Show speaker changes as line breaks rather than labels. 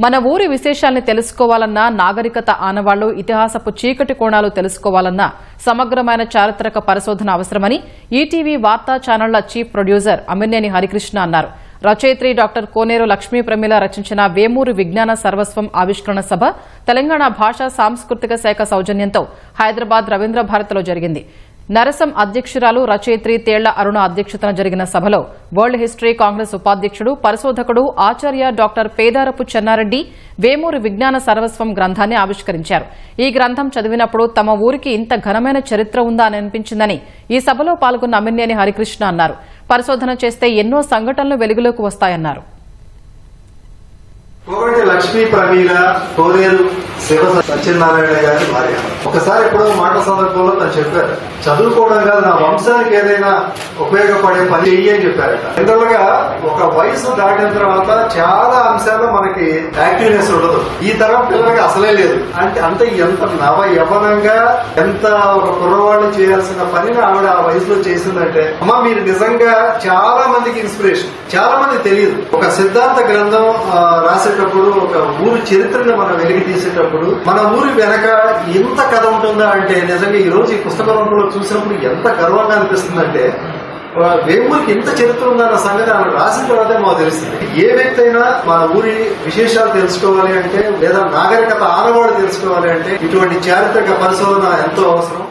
మన ఊరి విశేషాల్ని తెలుసుకోవాలన్నా, నాగరికత ఆనవాళ్లు, ఇతిహాసపు చీకటి కోణాలు తెలుసుకోవాలన్నా సమగ్రమైన చారిత్రక పరిశోధన అవసరమని ఈటీవీ వార్తా ఛానళ్ల చీఫ్ ప్రొడ్యూసర్ అమినేని హరికృష్ణ అన్నారు. రచయిత్రి డాక్టర్ కోనేరు లక్ష్మీ ప్రమీల రచించిన వేమూరు విజ్ఞాన సర్వస్వం ఆవిష్కరణ సభ తెలంగాణ భాషా సాంస్కృతిక శాఖ సౌజన్యంతో హైదరాబాద్ రవీంద్ర భారతిలో జరిగింది. నరసం అధ్యక్షురాలు రచయిత్రి తేళ్ల అరుణ అధ్యక్షతన జరిగిన సభలో వరల్డ్ హిస్టరీ కాంగ్రెస్ ఉపాధ్యక్షుడు, పరిశోధకుడు ఆచార్య డాక్టర్ పేదారపు చెన్నారెడ్డి వేమూరు విజ్ఞాన సర్వస్వం గ్రంథాన్ని ఆవిష్కరించారు. ఈ గ్రంథం చదివినప్పుడు తమ ఊరికి ఇంత ఘనమైన చరిత్ర ఉందా అని అనిపించిందని ఈ సభలో పాల్గొన్న అమినేని హరికృష్ణ అన్నారు. పరిశోధన చేస్తే ఎన్నో సంఘటనలు వెలుగులోకి వస్తాయన్నారు.
కోనేరు లక్ష్మీ ప్రమీల కోనేరు శివ సత్యనారాయణ గారి భార్య. ఒకసారి ఎప్పుడో మాట సందర్భంలో తను చెప్పారు, చదువుకోవడం కాదు, నా వంశానికి ఏదైనా ఉపయోగపడే పని చెయ్యి అని చెప్పారట. జనరల్ గా ఒక వయసు దాటిన తర్వాత చాలా అంశాల్లో మనకి యాక్టివ్నెస్ ఉండదు. ఈ తరం పిల్లలకి అసలే లేదు. అంటే ఎంత నవ యవనంగా ఎంత ఒక కుర్రవాళ్ళు చేయాల్సిన పనిని ఆవిడ ఆ వయసులో చేసిందంటే, అమ్మ మీరు నిజంగా చాలా మందికి ఇన్స్పిరేషన్. చాలా మంది తెలియదు. ఒక సిద్ధాంత గ్రంథం రాసేటప్పుడు, ఒక ఊరు చరిత్రను మనం వెలికి తీసేటప్పుడు మన ఊరి వెనక ఎంత కథ ఉంటుందా అంటే, నిజంగా ఈ రోజు ఈ పుస్తక రూపంలో చూసినప్పుడు ఎంత గర్వంగా అనిపిస్తుందంటే, వేమూరికి ఎంత చరిత్ర ఉందన్న సంగతి ఆమె రాసిన తర్వాతే మాకు తెలుస్తుంది. ఏ వ్యక్తి అయినా మన ఊరి విశేషాలు తెలుసుకోవాలి అంటే, లేదా నాగరికత ఆనవాళ్ళు తెలుసుకోవాలి అంటే ఇటువంటి చారిత్రక పరిశోధన ఎంతో అవసరం.